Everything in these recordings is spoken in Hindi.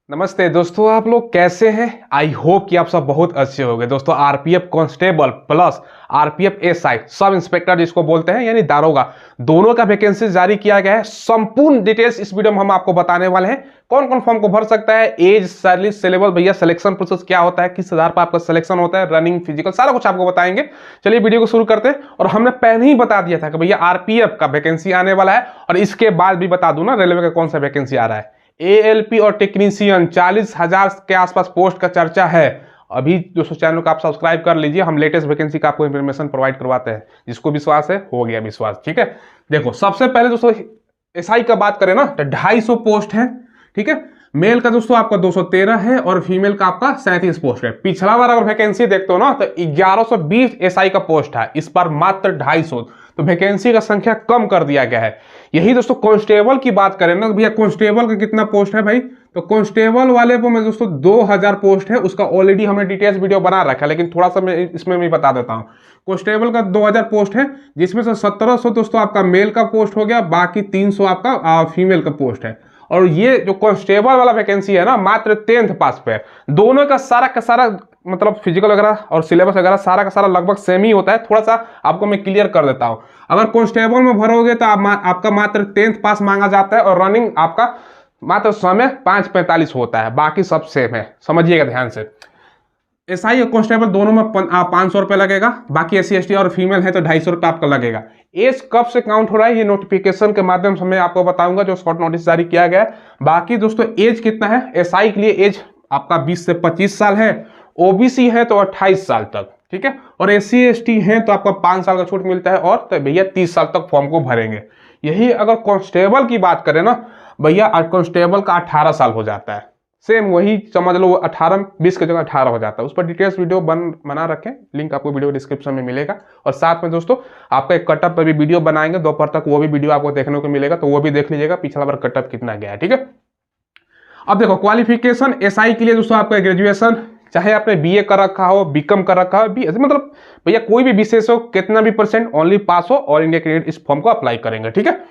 नमस्ते दोस्तों, आप लोग कैसे हैं। आई होप कि आप सब बहुत अच्छे होंगे। दोस्तों RPF constable plus RPF SI sub inspector जिसको बोलते हैं यानी दारोगा, दोनों का वैकेंसी जारी किया गया है। संपूर्ण डिटेल्स इस वीडियो में हम आपको बताने वाले हैं। कौन कौन फॉर्म को भर सकता है, एज, सैलरी, सिलेबस, भैया सिलेक्शन प्रोसेस क्या होता है, किस आधार पर आपका सिलेक्शन होता है, रनिंग, फिजिकल, सारा कुछ आपको बताएंगे। चलिए वीडियो को शुरू करते हैं। और हमने पहले ही बता दिया था कि भैया आरपीएफ का वैकेंसी आने वाला है, और इसके बाद भी बता दूं ना रेलवे का कौन सा वैकेंसी आ रहा है। एएलपी और टेक्नीशियन 40,000 के आसपास पोस्ट का चर्चा है। अभी दोस्तों चैनल को आप सब्सक्राइब कर लीजिए, हम लेटेस्ट वैकेंसी का आपको इंफॉर्मेशन प्रोवाइड करवाते हैं। जिसको विश्वास है हो गया विश्वास, ठीक है। देखो सबसे पहले दोस्तों एसआई का बात करें ना तो 250 पोस्ट है, ठीक है। मेल का दोस्तों आपका 213 है और फीमेल का आपका 37 पोस्ट है। पिछला बार अगर वैकेंसी देखते हो ना तो 1120 एसआई का पोस्ट है, इस बार मात्र 250, तो वैकेंसी का संख्या कम कर दिया गया है। यही दोस्तों कांस्टेबल की बात करें ना तो भैया कांस्टेबल का कितना पोस्ट है भाई, तो कांस्टेबल वाले को मैं दोस्तों 2000 पोस्ट है, उसका ऑलरेडी हमने डिटेल्स वीडियो बना रखा है, लेकिन थोड़ा सा मैं इसमें भी बता देता हूँ। कांस्टेबल का 2000 पोस्ट है, जिसमें से 1700 दोस्तों आपका मेल का पोस्ट हो गया, बाकी 300 आपका फीमेल का पोस्ट है। और ये जो कांस्टेबल वाला वैकेंसी है ना मात्र 10th पास पे है। दोनों का सारा मतलब फिजिकल वगैरह और सिलेबस वगैरह सारा का सारा लगभग सेम ही होता है। थोड़ा सा आपको मैं क्लियर कर देता हूं। अगर कांस्टेबल में भरोगे तो आपका मात्र 10th पास मांगा जाता है, और रनिंग आपका मात्र समय 5:45 होता है, बाकी सब सेम है, समझिएगा ध्यान से। एसआई और कांस्टेबल दोनों में 500 रुपये लगेगा, बाकी एससी एसटी और फीमेल है तो 250 रुपये आपका लगेगा। एज कब से काउंट हो रहा है ये नोटिफिकेशन के माध्यम से मैं आपको बताऊंगा, जो शॉर्ट नोटिस जारी किया गया है। बाकी दोस्तों एज कितना है, एसआई के लिए एज आपका 20 से 25 साल है, ओबीसी है तो 28 साल तक, ठीक है। और एससी एसटी है तो आपका 5 साल का छूट मिलता है, और तो भैया 30 साल तक फॉर्म को भरेंगे। यही अगर कांस्टेबल की बात करें ना भैया, कांस्टेबल का 18 साल हो जाता है। सेम वही समझ लो, 18 20 की जगह 18 हो जाता है। उस पर डिटेल्स वीडियो बना रखें, लिंक आपको वीडियो डिस्क्रिप्शन में मिलेगा। और साथ में दोस्तों आपका एक कटअप पर भी वीडियो बनाएंगे दोपहर तक, वो भी वीडियो आपको देखने को मिलेगा, तो वो भी देख लीजिएगा पिछला बार कटअप कितना गया है, ठीक है। अब देखो क्वालिफिकेशन एसआई के लिए दोस्तों आपका ग्रेजुएशन, चाहे आपने बीए कर रखा हो, बीकॉम कर रखा हो, मतलब भैया कोई भी विशेष हो, कितना भी परसेंट ओनली पास हो, ऑल इंडिया कैंडिडेट इस फॉर्म को अप्लाई करेंगे, ठीक है।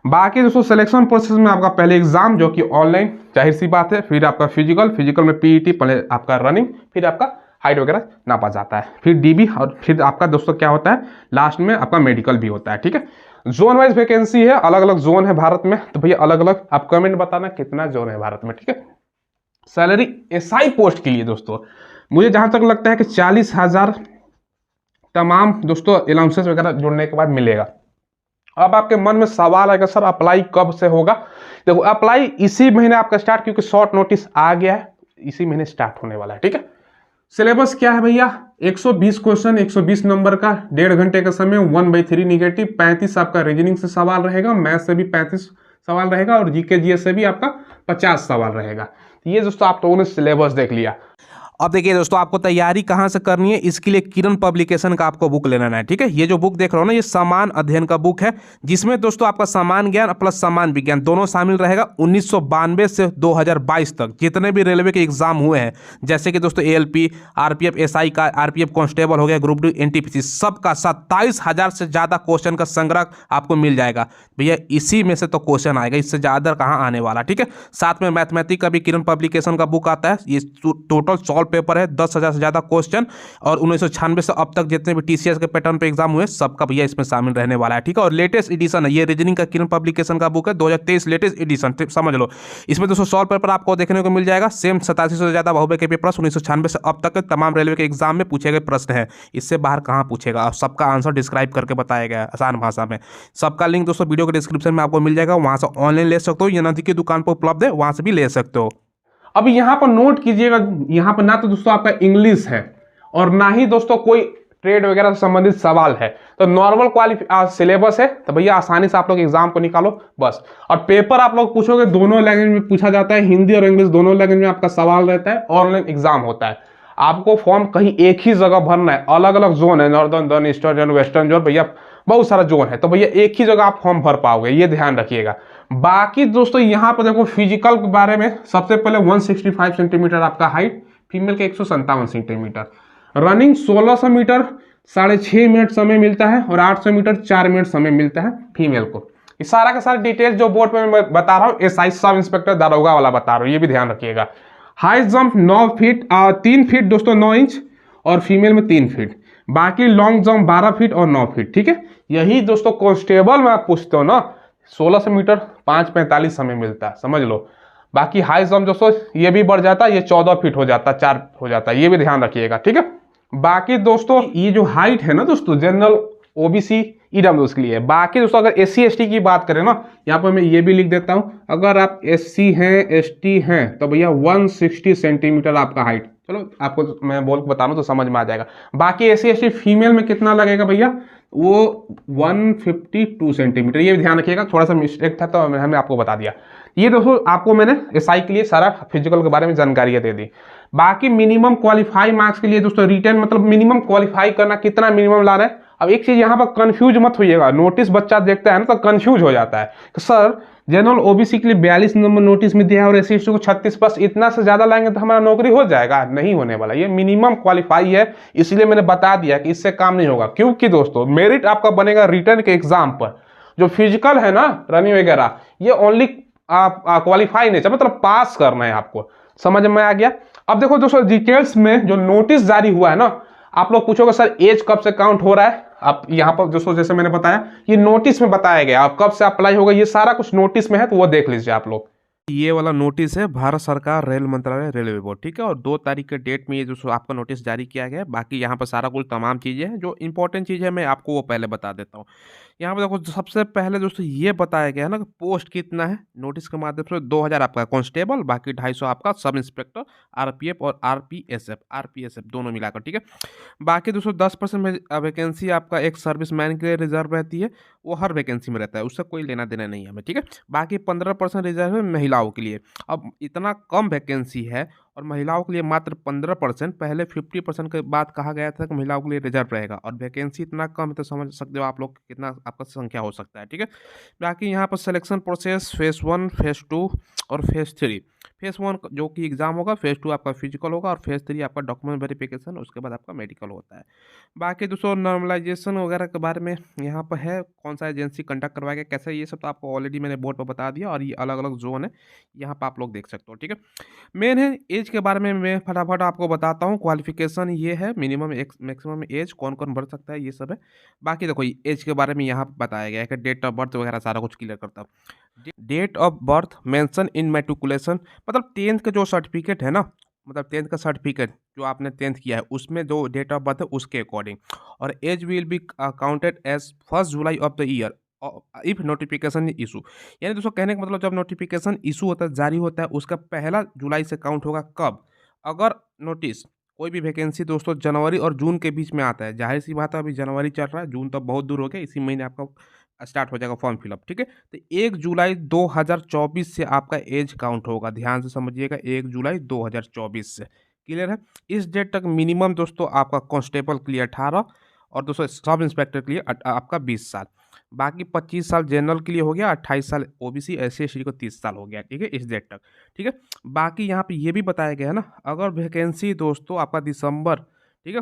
बाकी दोस्तों सिलेक्शन प्रोसेस में आपका पहले एग्जाम जो कि ऑनलाइन, जाहिर सी बात है, फिर आपका फिजिकल में पीईटी, पहले आपका रनिंग, फिर आपका हाइट वगैरह नापा जाता है, फिर डीबी, और फिर आपका दोस्तों क्या होता है लास्ट में आपका मेडिकल भी होता है, ठीक है। जोन वाइज वैकेंसी है, अलग अलग जोन है भारत में, तो भैया अलग अलग आप कमेंट बताना कितना जोन है भारत में, ठीक है। सैलरी एसआई पोस्ट के लिए दोस्तों मुझे जहां तक लगता है कि 40,000 तमाम दोस्तों अलाउंसेस वगैरह जुड़ने के बाद मिलेगा। अब आपके मन में सवाल आएगा सर अप्लाई कब से होगा। देखो अप्लाई इसी महीने आपका स्टार्ट, क्योंकि शॉर्ट नोटिस आ गया है, इसी महीने स्टार्ट होने वाला है, ठीक है। सिलेबस क्या है भैया, 120 क्वेश्चन, 120 नंबर का, 1.5 घंटे का समय, 1/3 निगेटिव, 35 आपका रीजनिंग से सवाल रहेगा, मैथ से भी 35 सवाल रहेगा, और जीके जीएस से भी आपका 50 सवाल रहेगा। ये दोस्तों आप लोगों ने सिलेबस देख लिया। अब देखिए दोस्तों आपको तैयारी कहाँ से करनी है, इसके लिए किरण पब्लिकेशन का आपको बुक लेना है, ठीक है। ये जो बुक देख रहे हो ना, ये समान अध्ययन का बुक है, जिसमें दोस्तों आपका समान ज्ञान प्लस समान विज्ञान दोनों शामिल रहेगा। 1992 से 2022 तक जितने भी रेलवे के एग्जाम हुए हैं, जैसे कि दोस्तों एएलपी, आरपीएफ एसआई का, आरपीएफ कांस्टेबल हो गया, ग्रुप डी, एनटीपीसी, सबका 27,000 से ज्यादा क्वेश्चन का संग्रह आपको मिल जाएगा। भैया इसी में से तो क्वेश्चन आएगा, इससे ज्यादा कहाँ आने वाला, ठीक है। साथ में मैथमेटिक्स का भी किरण पब्लिकेशन का बुक आता है, ये टोटल पेपर है, 10,000 से ज्यादा क्वेश्चन, और 1996 से अब तक जितने भी टीसीएस के पैटर्न पे एग्जाम हुए सबका भैया इसमें शामिल रहने वाला है, ठीक है। और लेटेस्ट एडिशन है ये रीजनिंग का किरण पब्लिकेशन का बुक है, 2023 लेटेस्ट एडिशन, समझ लो। इसमें 200 पेपर आपको देखने को मिल जाएगा, सेम 87 से ज्यादा बहुबे के पेपर 1996 से अब तक तमाम रेलवे के एग्जाम में पूछे गए प्रश्न है। इससे बाहर कहाँ पूछेगा, और सबका आंसर डिस्क्राइब करके बताया गया आसान भाषा में। सबका लिंक दोस्तों वीडियो के डिस्क्रिप्शन में आपको मिल जाएगा, वहां से ऑनलाइन ले सकते हो, या नदी की दुकान पर उपलब्ध है, वहां से भी ले सकते हो। अब यहाँ पर नोट कीजिएगा, यहाँ पर ना तो दोस्तों आपका इंग्लिश है, और ना ही दोस्तों कोई ट्रेड वगैरह से संबंधित सवाल है, तो नॉर्मल सिलेबस है, तो भैया आसानी से आप लोग एग्जाम को निकालो बस। और पेपर आप लोग पूछोगे दोनों लैंग्वेज में पूछा जाता है, हिंदी और इंग्लिश दोनों लैंग्वेज में आपका सवाल रहता है, ऑनलाइन एग्जाम होता है। आपको फॉर्म कहीं एक ही जगह भरना है, अलग अलग जोन है, northern zone, eastern zone, western zone, भैया बहुत सारा जोन है, तो भैया एक ही जगह आप फॉर्म भर पाओगे, ये ध्यान रखिएगा। बाकी दोस्तों यहाँ पर देखो फिजिकल के बारे में, सबसे पहले 165 सेंटीमीटर आपका हाइट, फीमेल के 157 सेंटीमीटर, रनिंग 1600 मीटर 6.5 मिनट समय मिलता है, और 800 मीटर 4 मिनट समय मिलता है फीमेल को। ये सारा का सारा डिटेल्स जो बोर्ड पे मैं बता रहा हूँ एसआई सब इंस्पेक्टर दारोगा वाला बता रहा हूँ, ये भी ध्यान रखिएगा। हाई जंप 9 फीट 3 फीट दोस्तों 9 इंच और फीमेल में 3 फीट, बाकी लॉन्ग जंप 12 फीट और 9 फीट, ठीक है। यही दोस्तों कांस्टेबल में आप पूछते हो ना 1600 मीटर 5:45 समय मिलता है, समझ लो। बाकी हाई जंप दोस्तों ये भी बढ़ जाता है, ये 14 फीट हो जाता है, 4 हो जाता है, ये भी ध्यान रखिएगा, ठीक है। बाकी दोस्तों ये जो हाइट है ना दोस्तों जनरल ओबीसी ईडब्ल्यूएस के लिए। बाकी दोस्तों अगर एससी एसटी की बात करें ना, यहाँ पर मैं ये भी लिख देता हूँ, अगर आप एससी हैं एसटी हैं तो भैया 160 सेंटीमीटर आपका हाइट, चलो आपको मैं बोल के बता रहा हूँ तो समझ में आ जाएगा। बाकी एससी एसटी फीमेल में कितना लगेगा भैया, वो 152 सेंटीमीटर, ये भी ध्यान रखिएगा, थोड़ा सा मिस्टेक था तो हमने आपको बता दिया। ये दोस्तों आपको मैंने एसआई के लिए सारा फिजिकल के बारे में जानकारियां दे दी। बाकी मिनिमम क्वालिफाई मार्क्स के लिए दोस्तों रिटर्न मतलब मिनिमम क्वालिफाई करना कितना मिनिमम ला रहे हैं। अब एक चीज यहाँ पर कंफ्यूज मत होइएगा, नोटिस बच्चा देखता है ना तो कंफ्यूज हो जाता है कि सर जनरल ओबीसी के लिए 42 नंबर नोटिस में दिया है और एससी एसटी को 36, बस इतना से ज्यादा लाएंगे तो हमारा नौकरी हो जाएगा, नहीं होने वाला। ये मिनिमम क्वालिफाई है, इसलिए मैंने बता दिया कि इससे काम नहीं होगा, क्योंकि दोस्तों मेरिट आपका बनेगा रिटर्न के एग्जाम पर। जो फिजिकल है ना रनिंग वगैरह, ये ओनली आप क्वालिफाई नहीं चाहिए, मतलब पास करना है आपको, समझ में आ गया। अब देखो दोस्तों डिटेल्स में जो नोटिस जारी हुआ है ना, आप लोग पूछोगे सर एज कब से काउंट हो रहा है, आप यहाँ पर दोस्तों जैसे मैंने बताया ये नोटिस में बताया गया, आप कब से अप्लाई होगा ये सारा कुछ नोटिस में है, तो वो देख लीजिए आप लोग। ये वाला नोटिस है भारत सरकार रेल मंत्रालय रेलवे बोर्ड, ठीक है। और 2 तारीख के डेट में ये जो आपका नोटिस जारी किया गया है। बाकी यहाँ पर सारा कुछ तमाम चीज़ें हैं, जो इंपॉर्टेंट चीज़ है मैं आपको वो पहले बता देता हूँ। यहाँ पर देखो सबसे पहले दोस्तों ये बताया गया है ना कि पोस्ट कितना है नोटिस के माध्यम से 2000 आपका कांस्टेबल, बाकी 250 आपका सब इंस्पेक्टर आरपीएफ और आरपीएसएफ दोनों मिलाकर, ठीक है। बाकी दोस्तों 10% वैकेंसी आपका एक सर्विसमैन के लिए रिजर्व रहती है, वो हर वैकेंसी में रहता है, उससे कोई लेना देना नहीं है हमें, ठीक है। बाकी 15% रिजर्व है महिलाओं के लिए। अब इतना कम वैकेंसी है और महिलाओं के लिए मात्र 15%, पहले 50% के बाद कहा गया था कि महिलाओं के लिए रिजर्व रहेगा, और वैकेंसी इतना कम है तो समझ सकते हो आप लोग कितना आपका संख्या हो सकता है, ठीक है। बाकी यहाँ पर सिलेक्शन प्रोसेस फेज 1, फेज 2 और फेज 3। फेज 1 जो कि एग्जाम होगा, फेज 2 आपका फिजिकल होगा और फेज 3 आपका डॉक्यूमेंट वेरिफिकेशन, उसके बाद आपका मेडिकल होता है। बाकी दोस्तों नॉर्मलाइजेशन वगैरह के बारे में यहाँ पर है, कौन सा एजेंसी कंडक्ट करवाएगा कैसे, ये सब तो आपको ऑलरेडी मैंने बोर्ड पर बता दिया, और ये अलग अलग जोन है यहाँ पर आप लोग देख सकते हो, ठीक है। मेन है एज के बारे में मैं फटाफट आपको बताता हूँ। क्वालिफिकेशन ये है, मिनिमम मैक्सिमम एज कौन कौन भर सकता है ये सब है। बाकी देखो एज के बारे में यहाँ बताया गया है कि डेट ऑफ बर्थ वगैरह सारा कुछ क्लियर करता हूँ। Date of birth mention in matriculation, मतलब 10th का जो सर्टिफिकेट है ना, मतलब 10th का सर्टिफिकेट जो आपने 10th किया है उसमें जो डेट ऑफ बर्थ है उसके अकॉर्डिंग, और age will be counted as 1 July of the year if notification issue. यानी दोस्तों कहने का मतलब जब नोटिफिकेशन इशू होता है, जारी होता है, उसका 1 जुलाई से काउंट होगा। कब? अगर नोटिस कोई भी वैकेंसी दोस्तों जनवरी और जून के बीच में आता है, जाहिर सी बात है अभी जनवरी चल रहा है, जून तो बहुत दूर हो गया, इसी महीने आपका स्टार्ट हो जाएगा फॉर्म फिलअप, ठीक है। तो 1 जुलाई 2024 से आपका एज काउंट होगा, ध्यान से समझिएगा, 1 जुलाई 2024 से, क्लियर है। इस डेट तक मिनिमम दोस्तों आपका कांस्टेबल के लिए 18 और दोस्तों सब इंस्पेक्टर के लिए आपका 20 साल, बाकी 25 साल जनरल के लिए हो गया, 28 साल ओबीसी एससी एसटी को 30 साल हो गया, ठीक है, इस डेट तक, ठीक है। बाकी यहाँ पे ये भी बताया गया है ना, अगर वैकेंसी दोस्तों आपका दिसंबर, ठीक है,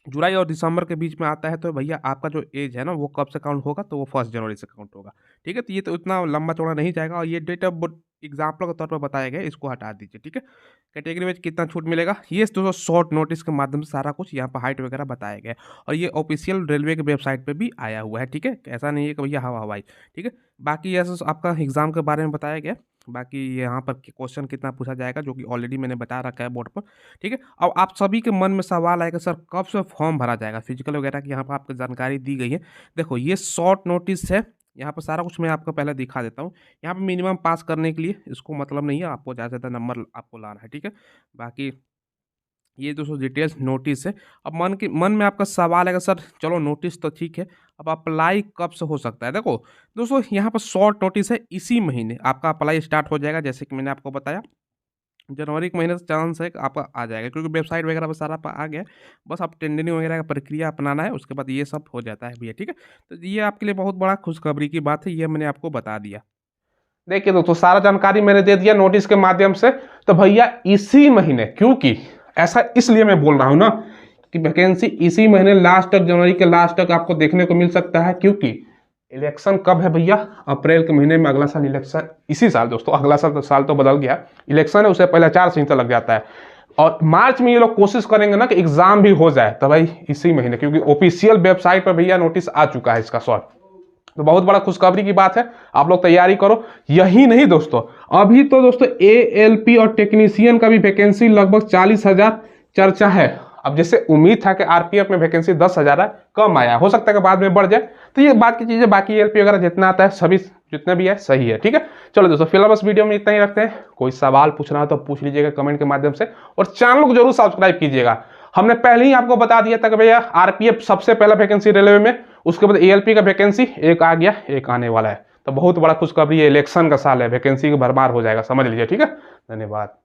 जुलाई और दिसंबर के बीच में आता है तो भैया आपका जो एज है ना वो कब से काउंट होगा, तो वो 1 जनवरी से काउंट होगा, ठीक है। तो ये तो इतना लंबा चौड़ा नहीं जाएगा, और ये डेट ऑफ एग्जाम्पल के तौर पर बताया गया, इसको हटा दीजिए, ठीक है। कैटेगरी में कितना छूट मिलेगा ये दोस्तों शॉर्ट नोटिस के माध्यम से सारा कुछ यहाँ पर हाइट वगैरह बताया गया, और ये ऑफिशियल रेलवे के वेबसाइट पे भी आया हुआ है, ठीक है। ऐसा नहीं है कि भैया हवा हवाई, ठीक है। बाकी ऐसा आपका एग्जाम के बारे में बताया गया। बाकी यहाँ पर क्वेश्चन कितना पूछा जाएगा जो कि ऑलरेडी मैंने बता रखा है बोर्ड पर, ठीक है। अब आप सभी के मन में सवाल आएगा सर कब से फॉर्म भरा जाएगा फिजिकल वगैरह की, यहाँ पर आपको जानकारी दी गई है। देखो ये शॉर्ट नोटिस है, यहाँ पर सारा कुछ मैं आपको पहले दिखा देता हूँ। यहाँ पर मिनिमम पास करने के लिए इसको मतलब नहीं है, आपको ज़्यादा से ज़्यादा नंबर आपको लाना है, ठीक है। बाकी ये दोस्तों डिटेल्स नोटिस है। अब मन में आपका सवाल है सर चलो नोटिस तो ठीक है, अब अप्लाई कब से हो सकता है। देखो दोस्तों यहाँ पर शॉर्ट नोटिस है, इसी महीने आपका अप्लाई स्टार्ट हो जाएगा, जैसे कि मैंने आपको बताया जनवरी के महीने से चांस है कि आपका आ जाएगा, क्योंकि वेबसाइट वगैरह पर सारा आ गया, बस आप टेंडरिंग वगैरह का प्रक्रिया अपनाना है, उसके बाद ये सब हो जाता है भैया, ठीक है। तो ये आपके लिए बहुत बड़ा खुशखबरी की बात है, ये मैंने आपको बता दिया। देखिए दोस्तों सारा जानकारी मैंने दे दिया नोटिस के माध्यम से। तो भैया इसी महीने, क्योंकि ऐसा इसलिए मैं बोल रहा हूं ना कि वैकेंसी इसी महीने लास्ट तक, जनवरी के लास्ट तक आपको देखने को मिल सकता है, क्योंकि इलेक्शन कब है भैया? अप्रैल के महीने में अगला साल इलेक्शन, इसी साल दोस्तों, अगला साल तो बदल गया, इलेक्शन है उससे पहले आचार संहिता लग जाता है। और मार्च में ये लोग कोशिश करेंगे ना कि एग्जाम भी हो जाए, तो भाई इसी महीने, क्योंकि ऑफिशियल वेबसाइट पर भैया नोटिस आ चुका है इसका सॉल्व। तो बहुत बड़ा खुशखबरी की बात है, आप लोग तैयारी करो। यही नहीं दोस्तों, अभी तो दोस्तों ALP और टेक्नीशियन का भी वैकेंसी लगभग 40,000 चर्चा है। अब जैसे उम्मीद था कि RPF में वैकेंसी 10,000 है, कम आया, हो सकता है कि बाद में बढ़ जाए। तो ये बात की चीजें, बाकी ALP वगैरह जितना आता है सभी जितने भी है सही है, ठीक है। चलो दोस्तों, फिलहाल बस वीडियो में इतना ही रखते हैं। कोई सवाल पूछना हो तो पूछ लीजिएगा कमेंट के माध्यम से, और चैनल को जरूर सब्सक्राइब कीजिएगा। हमने पहले ही आपको बता दिया था कि भैया RPF सबसे पहला वैकेंसी रेलवे में, उसके बाद ALP का वैकेंसी एक आ गया, एक आने वाला है। तो बहुत बड़ा खुशखबरी है, इलेक्शन का साल है, वैकेंसी की भरमार हो जाएगा, समझ लीजिए, ठीक है। धन्यवाद।